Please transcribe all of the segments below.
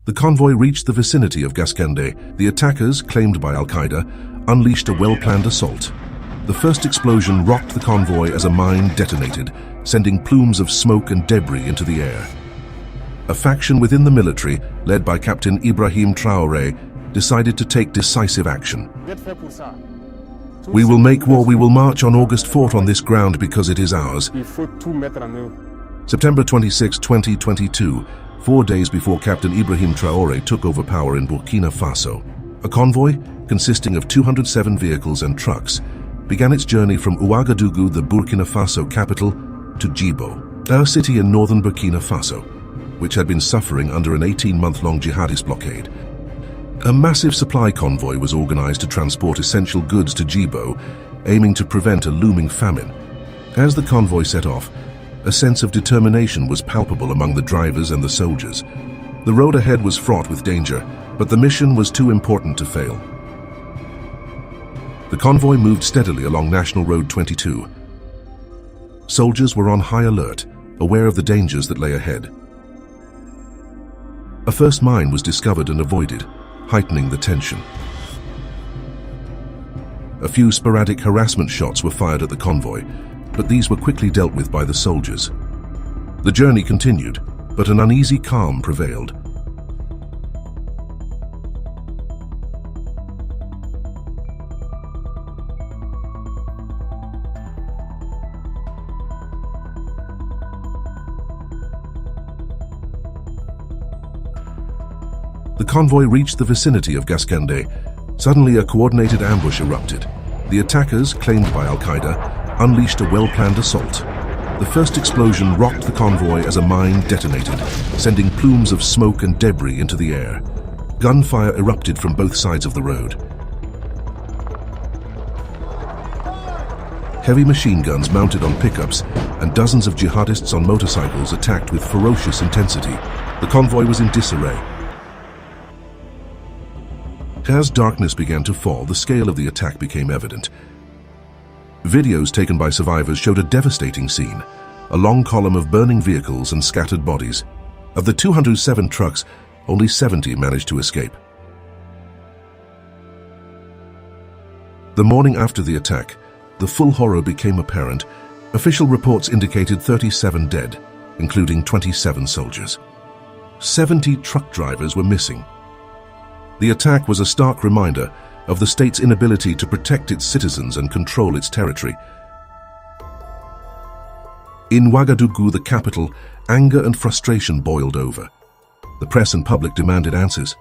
The convoy reached the vicinity of Gascande. The attackers, claimed by Al-Qaeda, unleashed a well-planned assault. The first explosion rocked the convoy as a mine detonated, sending plumes of smoke and debris into the air. A faction within the military, led by Captain Ibrahim Traoré, decided to take decisive action. "We will make war, we will march on August 4th on this ground because it is ours." September 26, 2022, 4 days before Captain Ibrahim Traoré took over power in Burkina Faso. A convoy, consisting of 207 vehicles and trucks, began its journey from Ouagadougou, the Burkina Faso capital, to Djibo, a city in northern Burkina Faso, which had been suffering under an 18-month-long jihadist blockade. A massive supply convoy was organized to transport essential goods to Djibo, aiming to prevent a looming famine. As the convoy set off, a sense of determination was palpable among the drivers and the soldiers. The road ahead was fraught with danger, but the mission was too important to fail. The convoy moved steadily along National Road 22. Soldiers were on high alert, aware of the dangers that lay ahead. A first mine was discovered and avoided, heightening the tension. A few sporadic harassment shots were fired at the convoy, but these were quickly dealt with by the soldiers. The journey continued, but an uneasy calm prevailed. The convoy reached the vicinity of Gascande. Suddenly, a coordinated ambush erupted. The attackers, claimed by Al-Qaeda, unleashed a well-planned assault. The first explosion rocked the convoy as a mine detonated, sending plumes of smoke and debris into the air. Gunfire erupted from both sides of the road. Heavy machine guns mounted on pickups and dozens of jihadists on motorcycles attacked with ferocious intensity. The convoy was in disarray. As darkness began to fall, the scale of the attack became evident. Videos taken by survivors showed a devastating scene, a long column of burning vehicles and scattered bodies. Of the 207 trucks, only 70 managed to escape. The morning after the attack, the full horror became apparent. Official reports indicated 37 dead, including 27 soldiers. 70 truck drivers were missing. The attack was a stark reminder of the state's inability to protect its citizens and control its territory. In Ouagadougou, the capital, anger and frustration boiled over. The press and public demanded answers.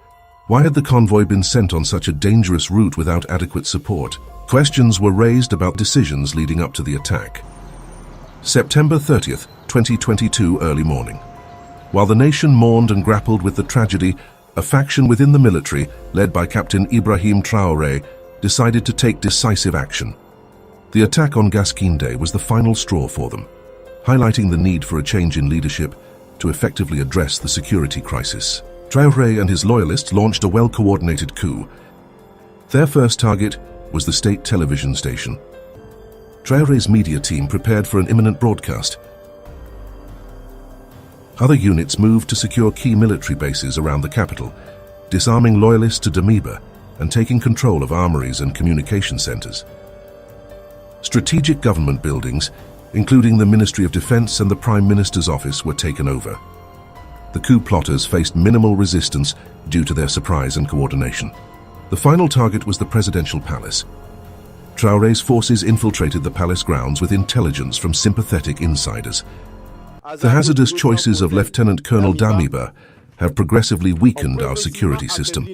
Why had the convoy been sent on such a dangerous route without adequate support? Questions were raised about decisions leading up to the attack. September 30th, 2022, early morning. While the nation mourned and grappled with the tragedy, a faction within the military, led by Captain Ibrahim Traoré, decided to take decisive action. The attack on Gascande was the final straw for them, highlighting the need for a change in leadership to effectively address the security crisis. Traoré and his loyalists launched a well-coordinated coup. Their first target was the state television station. Traoré's media team prepared for an imminent broadcast. Other units moved to secure key military bases around the capital, disarming loyalists to Damiba and taking control of armories and communication centers. Strategic government buildings, including the Ministry of Defense and the Prime Minister's office, were taken over. The coup plotters faced minimal resistance due to their surprise and coordination. The final target was the presidential palace. Traoré's forces infiltrated the palace grounds with intelligence from sympathetic insiders. The hazardous choices of Lieutenant Colonel Damiba have progressively weakened our security system.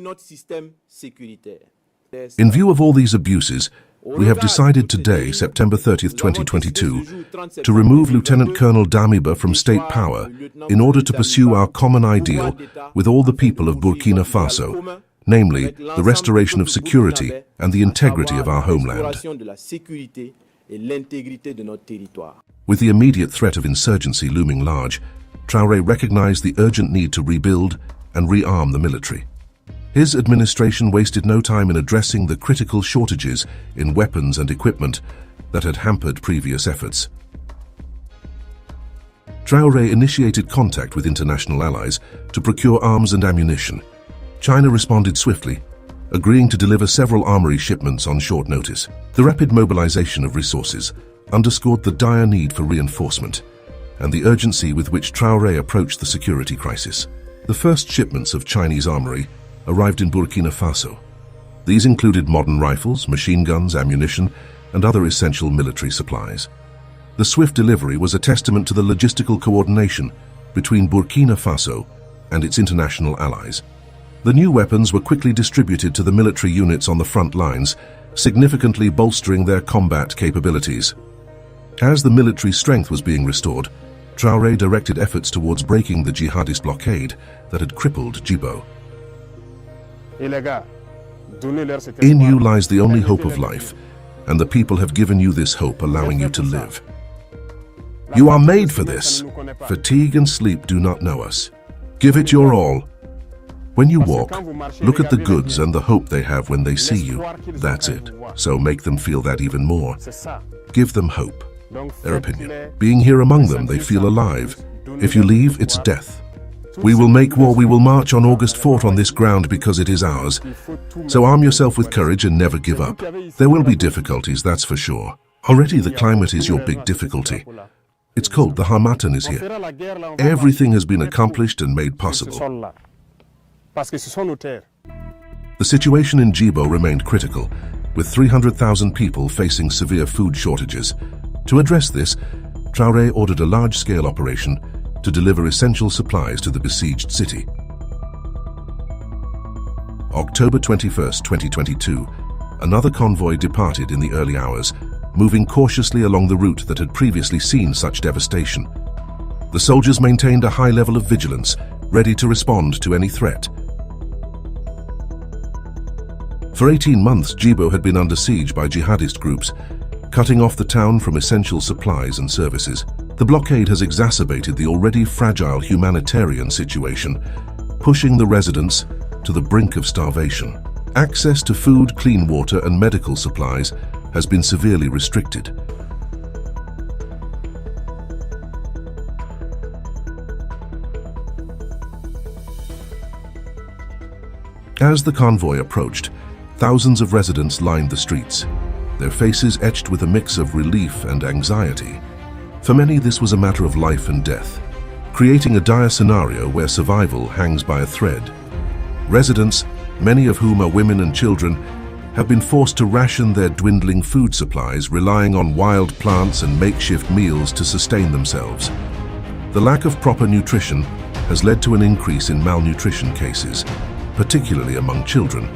In view of all these abuses, we have decided today, September 30th, 2022, to remove Lieutenant Colonel Damiba from state power in order to pursue our common ideal with all the people of Burkina Faso, namely the restoration of security and the integrity of our homeland. With the immediate threat of insurgency looming large, Traoré recognized the urgent need to rebuild and rearm the military. His administration wasted no time in addressing the critical shortages in weapons and equipment that had hampered previous efforts. Traoré initiated contact with international allies to procure arms and ammunition. China responded swiftly, agreeing to deliver several armory shipments on short notice. The rapid mobilization of resources underscored the dire need for reinforcement and the urgency with which Traoré approached the security crisis. The first shipments of Chinese armory arrived in Burkina Faso. These included modern rifles, machine guns, ammunition, and other essential military supplies. The swift delivery was a testament to the logistical coordination between Burkina Faso and its international allies. The new weapons were quickly distributed to the military units on the front lines, significantly bolstering their combat capabilities. As the military strength was being restored, Traoré directed efforts towards breaking the jihadist blockade that had crippled Djibo. In you lies the only hope of life, and the people have given you this hope, allowing you to live. You are made for this. Fatigue and sleep do not know us. Give it your all. When you walk, look at the goods and the hope they have when they see you. That's it. So make them feel that even more. Give them hope. Their opinion. Being here among them, they feel alive. If you leave, it's death. We will make war. We will march on August 4th on this ground because it is ours. So arm yourself with courage and never give up. There will be difficulties, that's for sure. Already the climate is your big difficulty. It's cold. The Harmattan is here. Everything has been accomplished and made possible. The situation in Djibo remained critical, with 300,000 people facing severe food shortages. To address this, Traoré ordered a large-scale operation to deliver essential supplies to the besieged city. October 21, 2022, another convoy departed in the early hours, moving cautiously along the route that had previously seen such devastation. The soldiers maintained a high level of vigilance, ready to respond to any threat. For 18 months, Djibo had been under siege by jihadist groups, cutting off the town from essential supplies and services. The blockade has exacerbated the already fragile humanitarian situation, pushing the residents to the brink of starvation. Access to food, clean water, and medical supplies has been severely restricted. As the convoy approached, thousands of residents lined the streets, their faces etched with a mix of relief and anxiety. For many, this was a matter of life and death, creating a dire scenario where survival hangs by a thread. Residents, many of whom are women and children, have been forced to ration their dwindling food supplies, relying on wild plants and makeshift meals to sustain themselves. The lack of proper nutrition has led to an increase in malnutrition cases, particularly among children,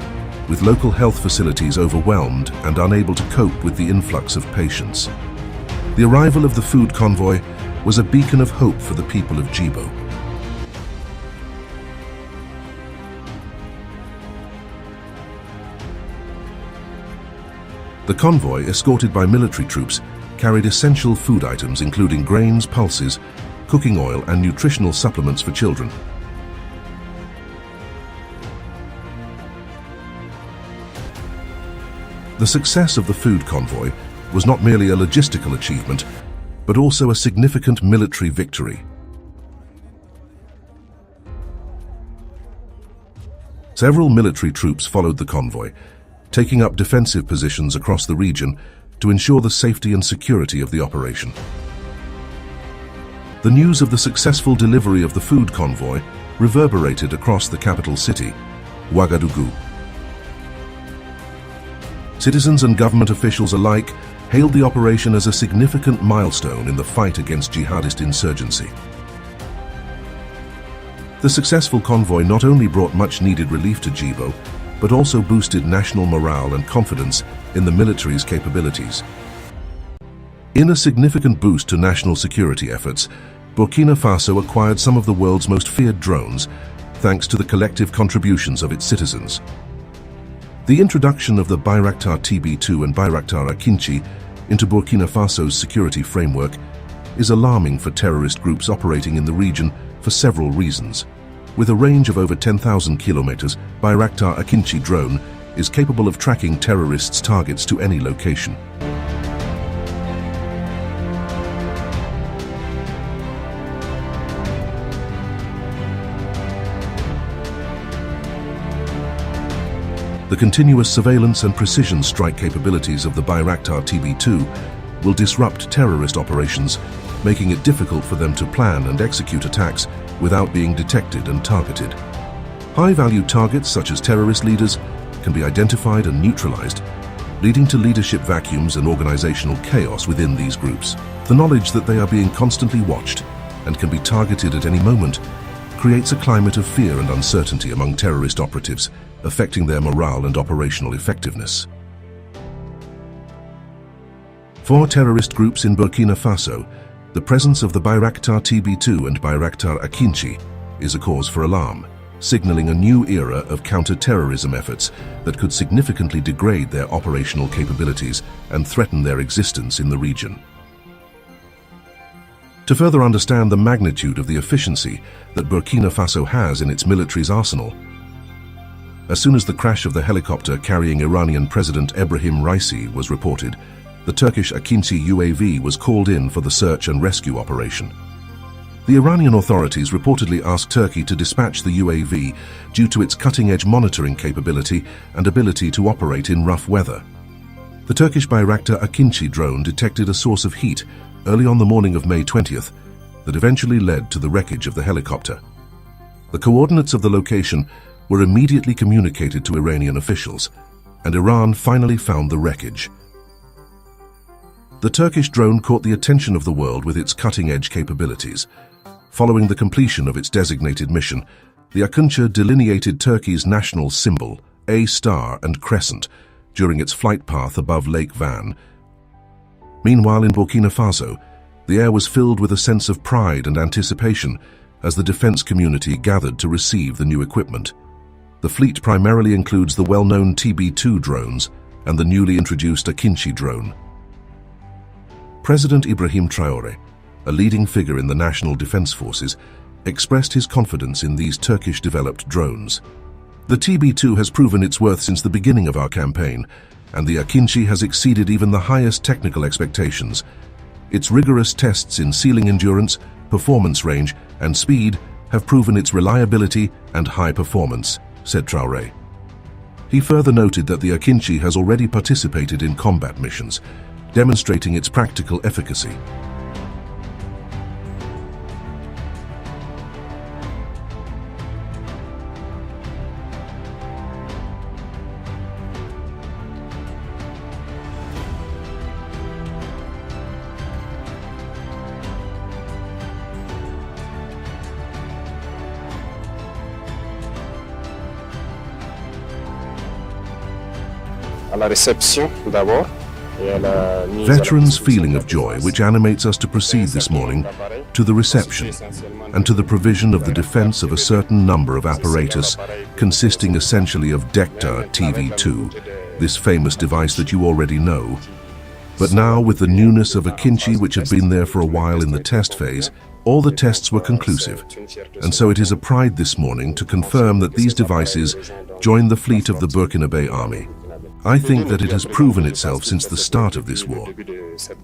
with local health facilities overwhelmed and unable to cope with the influx of patients. The arrival of the food convoy was a beacon of hope for the people of Djibo. The convoy, escorted by military troops, carried essential food items including grains, pulses, cooking oil, and nutritional supplements for children. The success of the food convoy was not merely a logistical achievement, but also a significant military victory. Several military troops followed the convoy, taking up defensive positions across the region to ensure the safety and security of the operation. The news of the successful delivery of the food convoy reverberated across the capital city, Ouagadougou. Citizens and government officials alike hailed the operation as a significant milestone in the fight against jihadist insurgency. The successful convoy not only brought much-needed relief to Djibo, but also boosted national morale and confidence in the military's capabilities. In a significant boost to national security efforts, Burkina Faso acquired some of the world's most feared drones, thanks to the collective contributions of its citizens. The introduction of the Bayraktar TB2 and Bayraktar Akinci into Burkina Faso's security framework is alarming for terrorist groups operating in the region for several reasons. With a range of over 10,000 kilometers, Bayraktar Akinci drone is capable of tracking terrorists' targets to any location. The continuous surveillance and precision strike capabilities of the Bayraktar TB2 will disrupt terrorist operations, making it difficult for them to plan and execute attacks without being detected and targeted. High-value targets such as terrorist leaders can be identified and neutralized, leading to leadership vacuums and organizational chaos within these groups. The knowledge that they are being constantly watched and can be targeted at any moment creates a climate of fear and uncertainty among terrorist operatives, affecting their morale and operational effectiveness. For terrorist groups in Burkina Faso, the presence of the Bayraktar TB2 and Bayraktar Akinci is a cause for alarm, signaling a new era of counter-terrorism efforts that could significantly degrade their operational capabilities and threaten their existence in the region. To further understand the magnitude of the efficiency that Burkina Faso has in its military's arsenal, as soon as the crash of the helicopter carrying Iranian President Ebrahim Raisi was reported, the Turkish Akinci UAV was called in for the search and rescue operation. The Iranian authorities reportedly asked Turkey to dispatch the UAV due to its cutting-edge monitoring capability and ability to operate in rough weather. The Turkish Bayraktar Akinci drone detected a source of heat early on the morning of May 20th that eventually led to the wreckage of the helicopter. The coordinates of the location were immediately communicated to Iranian officials, and Iran finally found the wreckage. The Turkish drone caught the attention of the world with its cutting-edge capabilities. Following the completion of its designated mission, the Akinci delineated Turkey's national symbol, a star and crescent, during its flight path above Lake Van. Meanwhile, in Burkina Faso, the air was filled with a sense of pride and anticipation as the defense community gathered to receive the new equipment. The fleet primarily includes the well-known TB2 drones and the newly introduced Akinci drone. President Ibrahim Traoré, a leading figure in the National Defense Forces, expressed his confidence in these Turkish-developed drones. The TB2 has proven its worth since the beginning of our campaign, and the Akinci has exceeded even the highest technical expectations. Its rigorous tests in ceiling endurance, performance range, and speed have proven its reliability and high performance, said Traoré. He further noted that the Akinci has already participated in combat missions, demonstrating its practical efficacy. Veterans' feeling of joy which animates us to proceed this morning to the reception and to the provision of the defense of a certain number of apparatus consisting essentially of Dektar TV2, this famous device that you already know. But now, with the newness of Akinci, which had been there for a while in the test phase, all the tests were conclusive, and so it is a pride this morning to confirm that these devices join the fleet of the Burkinabe army. I think that it has proven itself since the start of this war.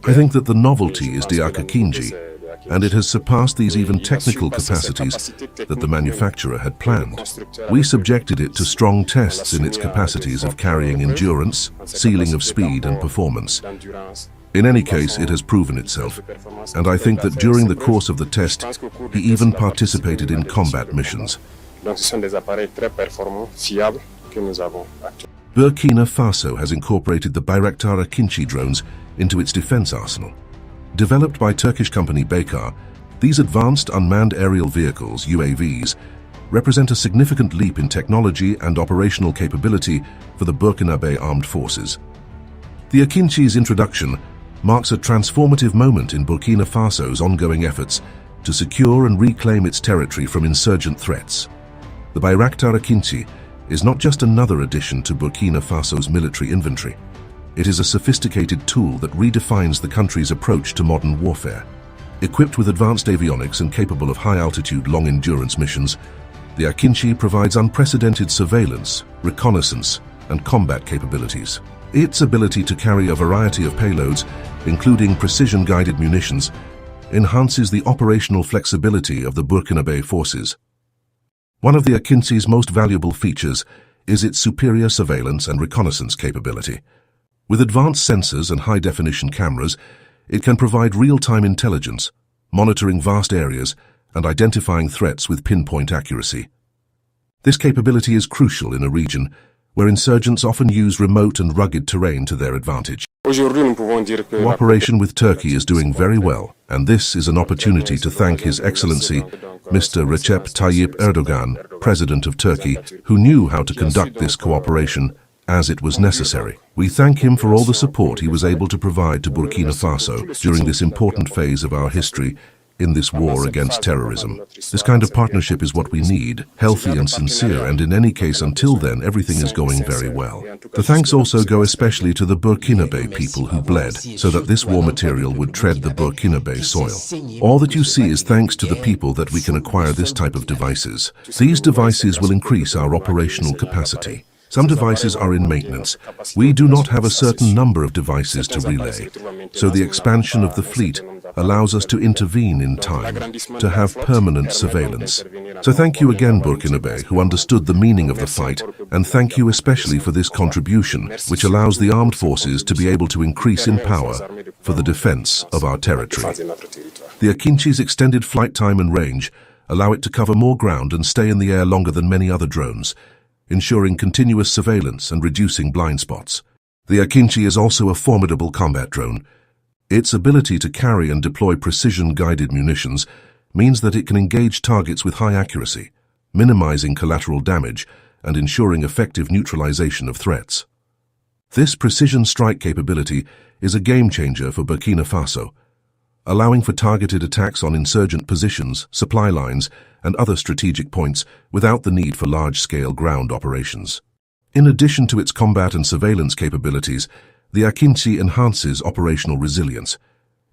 I think that the novelty is Diak Akinci, and it has surpassed these even technical capacities that the manufacturer had planned. We subjected it to strong tests in its capacities of carrying endurance, ceiling of speed and performance. In any case, it has proven itself, and I think that during the course of the test, he even participated in combat missions. Burkina Faso has incorporated the Bayraktar Akinci drones into its defense arsenal. Developed by Turkish company Baykar, these advanced unmanned aerial vehicles, UAVs, represent a significant leap in technology and operational capability for the Burkinabe armed forces. The Akinci's introduction marks a transformative moment in Burkina Faso's ongoing efforts to secure and reclaim its territory from insurgent threats. The Bayraktar Akinci is not just another addition to Burkina Faso's military inventory. It is a sophisticated tool that redefines the country's approach to modern warfare. Equipped with advanced avionics and capable of high-altitude, long-endurance missions, the Akinci provides unprecedented surveillance, reconnaissance, and combat capabilities. Its ability to carry a variety of payloads, including precision-guided munitions, enhances the operational flexibility of the Burkinabe forces. One of the Akinci's most valuable features is its superior surveillance and reconnaissance capability. With advanced sensors and high-definition cameras, it can provide real-time intelligence, monitoring vast areas and identifying threats with pinpoint accuracy. This capability is crucial in a region where insurgents often use remote and rugged terrain to their advantage. Cooperation with Turkey is doing very well, and this is an opportunity to thank His Excellency, Mr. Recep Tayyip Erdogan, President of Turkey, who knew how to conduct this cooperation as it was necessary. We thank him for all the support he was able to provide to Burkina Faso during this important phase of our history in this war against terrorism. This kind of partnership is what we need, healthy and sincere, and in any case, until then, everything is going very well. The thanks also go especially to the Burkinabe people who bled so that this war material would tread the Burkinabe soil. All that you see is thanks to the people that we can acquire this type of devices. These devices will increase our operational capacity. Some devices are in maintenance. We do not have a certain number of devices to relay, so the expansion of the fleet allows us to intervene in time, to have permanent surveillance. So thank you again, Burkinabe, who understood the meaning of the fight, and thank you especially for this contribution, which allows the armed forces to be able to increase in power for the defense of our territory. The Akinchi's extended flight time and range allow it to cover more ground and stay in the air longer than many other drones, ensuring continuous surveillance and reducing blind spots. The Akinchi is also a formidable combat drone. Its ability to carry and deploy precision-guided munitions means that it can engage targets with high accuracy, minimizing collateral damage and ensuring effective neutralization of threats. This precision strike capability is a game-changer for Burkina Faso, allowing for targeted attacks on insurgent positions, supply lines, and other strategic points without the need for large-scale ground operations. In addition to its combat and surveillance capabilities, the Akinchi enhances operational resilience.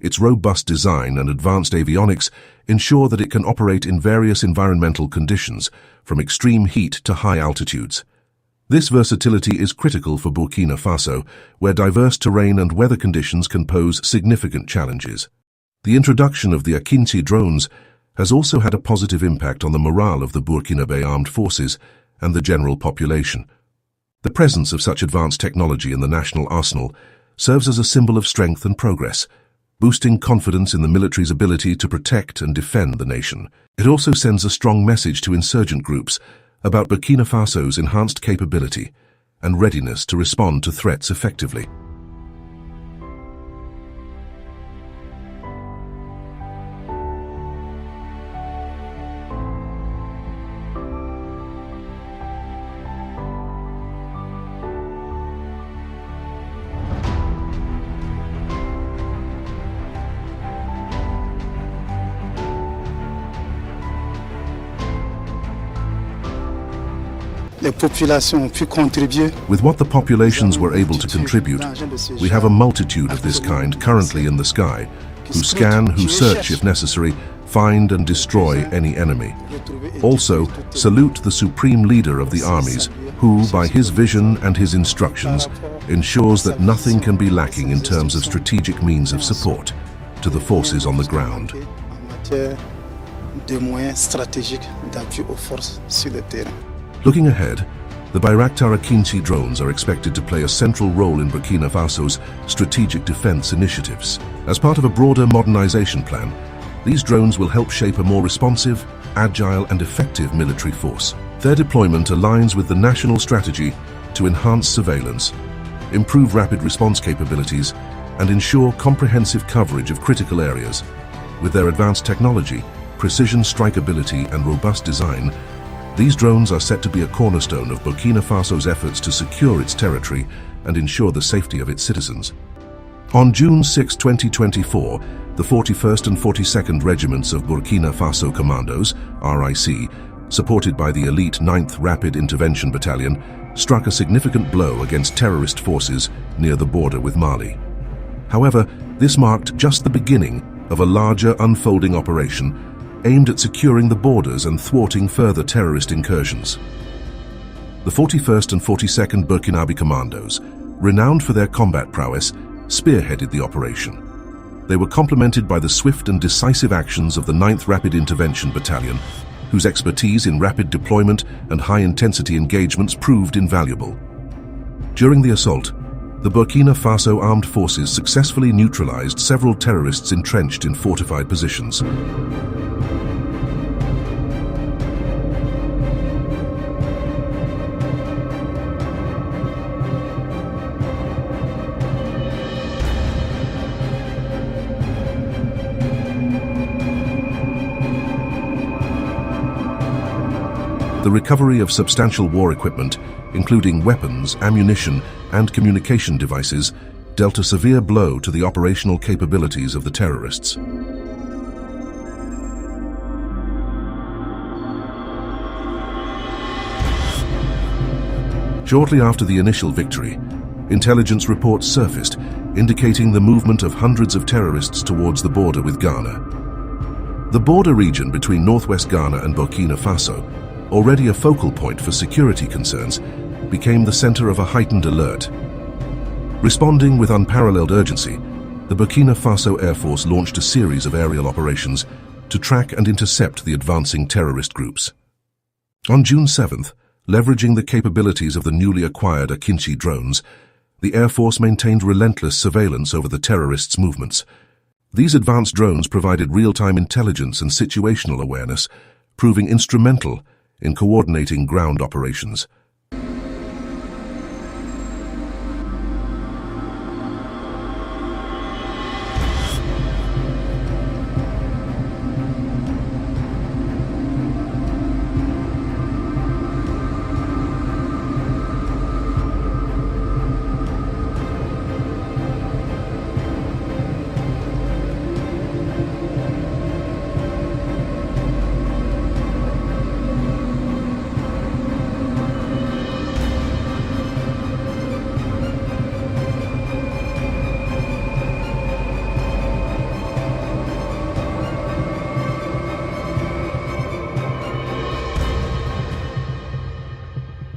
Its robust design and advanced avionics ensure that it can operate in various environmental conditions, from extreme heat to high altitudes. This versatility is critical for Burkina Faso, where diverse terrain and weather conditions can pose significant challenges. The introduction of the Akinchi drones has also had a positive impact on the morale of the Burkinabe armed forces and the general population. The presence of such advanced technology in the national arsenal serves as a symbol of strength and progress, boosting confidence in the military's ability to protect and defend the nation. It also sends a strong message to insurgent groups about Burkina Faso's enhanced capability and readiness to respond to threats effectively. With what the populations were able to contribute, we have a multitude of this kind currently in the sky, who scan, who search if necessary, find and destroy any enemy. Also, salute the supreme leader of the armies, who, by his vision and his instructions, ensures that nothing can be lacking in terms of strategic means of support to the forces on the ground. Looking ahead, the Bayraktar Akinchi drones are expected to play a central role in Burkina Faso's strategic defense initiatives. As part of a broader modernization plan, these drones will help shape a more responsive, agile, and effective military force. Their deployment aligns with the national strategy to enhance surveillance, improve rapid response capabilities, and ensure comprehensive coverage of critical areas. With their advanced technology, precision strikeability, and robust design, these drones are set to be a cornerstone of Burkina Faso's efforts to secure its territory and ensure the safety of its citizens. On June 6, 2024, the 41st and 42nd Regiments of Burkina Faso Commandos, RIC, supported by the elite 9th Rapid Intervention Battalion, struck a significant blow against terrorist forces near the border with Mali. However, this marked just the beginning of a larger unfolding operation aimed at securing the borders and thwarting further terrorist incursions. The 41st and 42nd Burkinabe Commandos, renowned for their combat prowess, spearheaded the operation. They were complemented by the swift and decisive actions of the 9th Rapid Intervention Battalion, whose expertise in rapid deployment and high-intensity engagements proved invaluable. During the assault, the Burkina Faso armed forces successfully neutralized several terrorists entrenched in fortified positions. The recovery of substantial war equipment, including weapons, ammunition, and communication devices, dealt a severe blow to the operational capabilities of the terrorists. Shortly after the initial victory, intelligence reports surfaced indicating the movement of hundreds of terrorists towards the border with Ghana. The border region between northwest Ghana and Burkina Faso, already a focal point for security concerns, became the center of a heightened alert. Responding with unparalleled urgency, the Burkina Faso Air Force launched a series of aerial operations to track and intercept the advancing terrorist groups. On June 7th, leveraging the capabilities of the newly acquired Akinci drones, the Air Force maintained relentless surveillance over the terrorists' movements. These advanced drones provided real-time intelligence and situational awareness, proving instrumental in coordinating ground operations.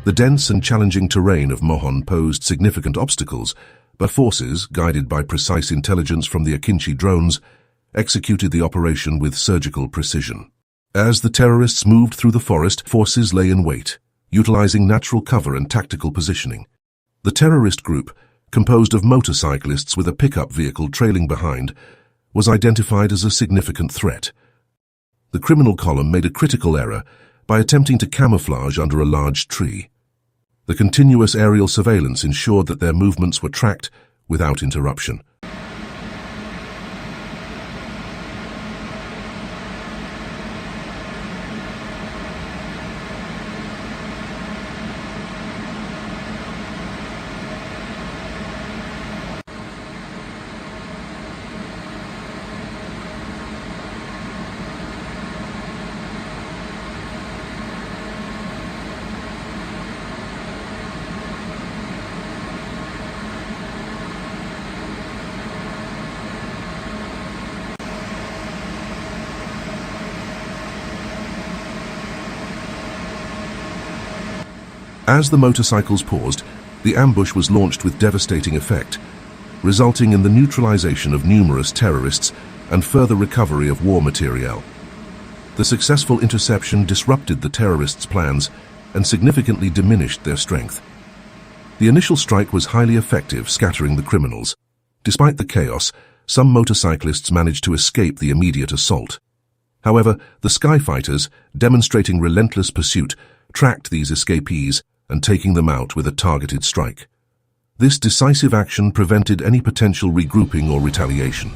The dense and challenging terrain of Mohon posed significant obstacles, but forces, guided by precise intelligence from the Akinci drones, executed the operation with surgical precision. As the terrorists moved through the forest, forces lay in wait, utilizing natural cover and tactical positioning. The terrorist group, composed of motorcyclists with a pickup vehicle trailing behind, was identified as a significant threat. The criminal column made a critical error by attempting to camouflage under a large tree. The continuous aerial surveillance ensured that their movements were tracked without interruption. As the motorcycles paused, the ambush was launched with devastating effect, resulting in the neutralization of numerous terrorists and further recovery of war materiel. The successful interception disrupted the terrorists' plans and significantly diminished their strength. The initial strike was highly effective, scattering the criminals. Despite the chaos, some motorcyclists managed to escape the immediate assault. However, the Skyfighters, demonstrating relentless pursuit, tracked these escapees and taking them out with a targeted strike. This decisive action prevented any potential regrouping or retaliation.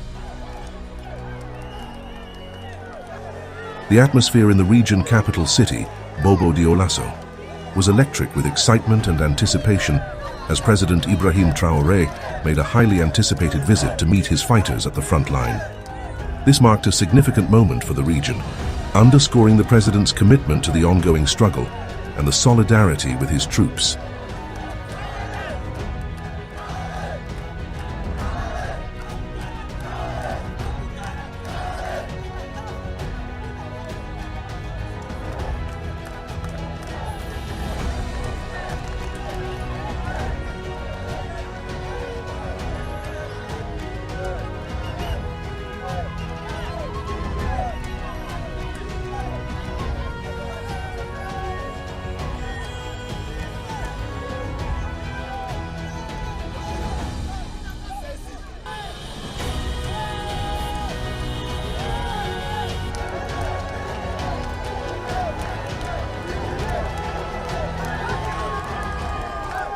The atmosphere in the region capital city, Bobo Dioulasso, was electric with excitement and anticipation as President Ibrahim Traoré made a highly anticipated visit to meet his fighters at the front line. This marked a significant moment for the region, underscoring the president's commitment to the ongoing struggle and the solidarity with his troops.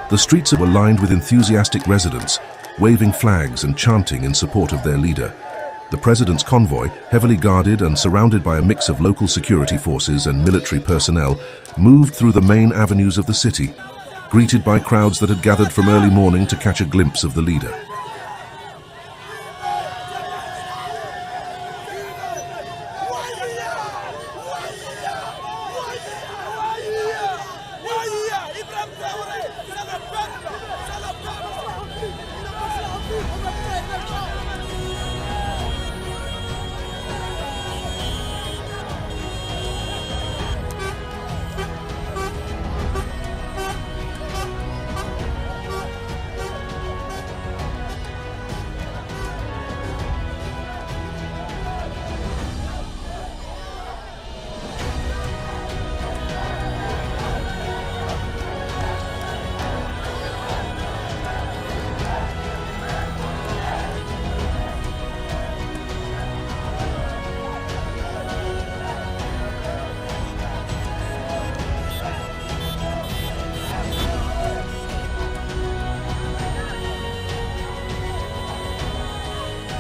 The streets were lined with enthusiastic residents, waving flags and chanting in support of their leader. The president's convoy, heavily guarded and surrounded by a mix of local security forces and military personnel, moved through the main avenues of the city, greeted by crowds that had gathered from early morning to catch a glimpse of the leader.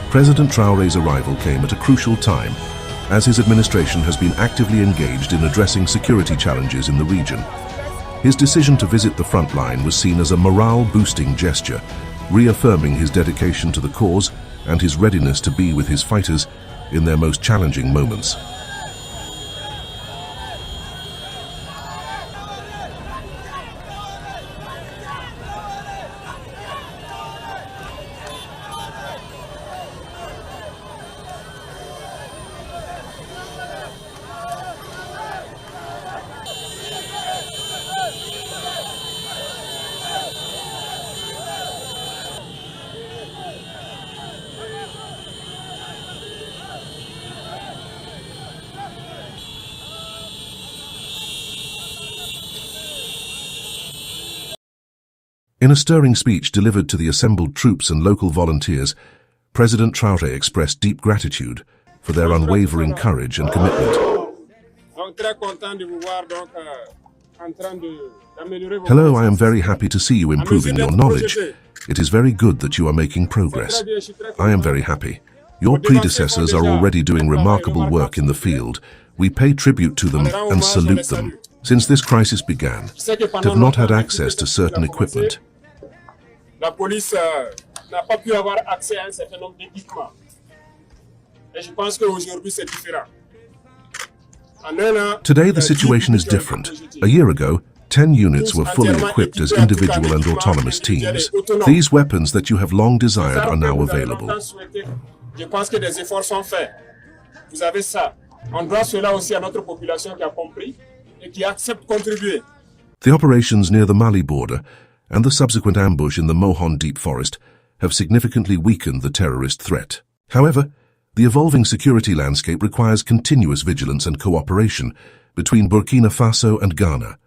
President Traoré's arrival came at a crucial time, as his administration has been actively engaged in addressing security challenges in the region. His decision to visit the front line was seen as a morale-boosting gesture, reaffirming his dedication to the cause and his readiness to be with his fighters in their most challenging moments. In a stirring speech delivered to the assembled troops and local volunteers, President Traoré expressed deep gratitude for their unwavering courage and commitment. Hello, I am very happy to see you improving your knowledge. It is very good that you are making progress. I am very happy. Your predecessors are already doing remarkable work in the field. We pay tribute to them and salute them. Since this crisis began, they have not had access to certain equipment. La police n'a pas pu avoir accès à un certain nombre d'équipements. Et je pense qu'aujourd'hui c'est différent. Today the situation is different. A year ago, 10 units were fully equipped as individual and autonomous teams. These weapons that you have long desired are now available. Je pense que des efforts sont faits. Vous avez ça. On doit cela aussi à notre population qui a compris et qui accepte de contribuer. The operations near the Mali border and the subsequent ambush in the Mohon Deep Forest have significantly weakened the terrorist threat. However, the evolving security landscape requires continuous vigilance and cooperation between Burkina Faso and Ghana.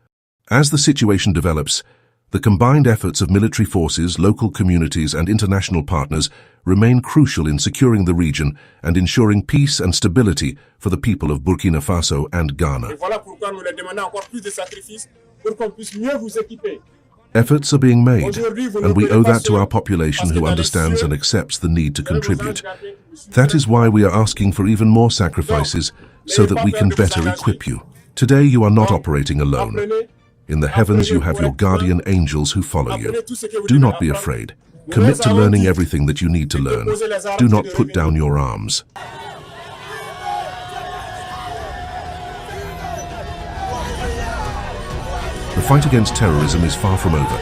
As the situation develops, the combined efforts of military forces, local communities and international partners remain crucial in securing the region and ensuring peace and stability for the people of Burkina Faso and Ghana. Efforts are being made, and we owe that to our population who understands and accepts the need to contribute. That is why we are asking for even more sacrifices so that we can better equip you. Today you are not operating alone. In the heavens you have your guardian angels who follow you. Do not be afraid. Commit to learning everything that you need to learn. Do not put down your arms. The fight against terrorism is far from over,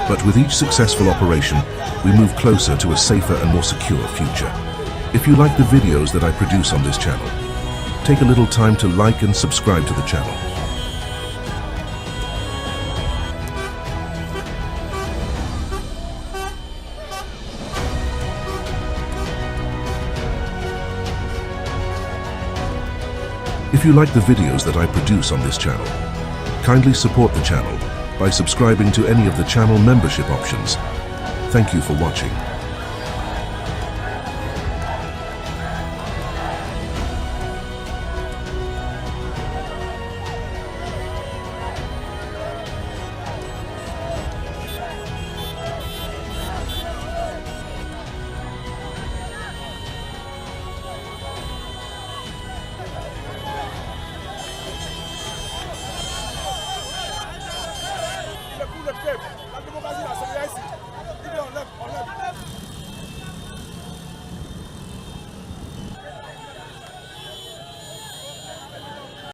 but with each successful operation, we move closer to a safer and more secure future. If you like the videos that I produce on this channel, take a little time to like and subscribe to the channel. If you like the videos that I produce on this channel, kindly support the channel by subscribing to any of the channel membership options. Thank you for watching. peuple.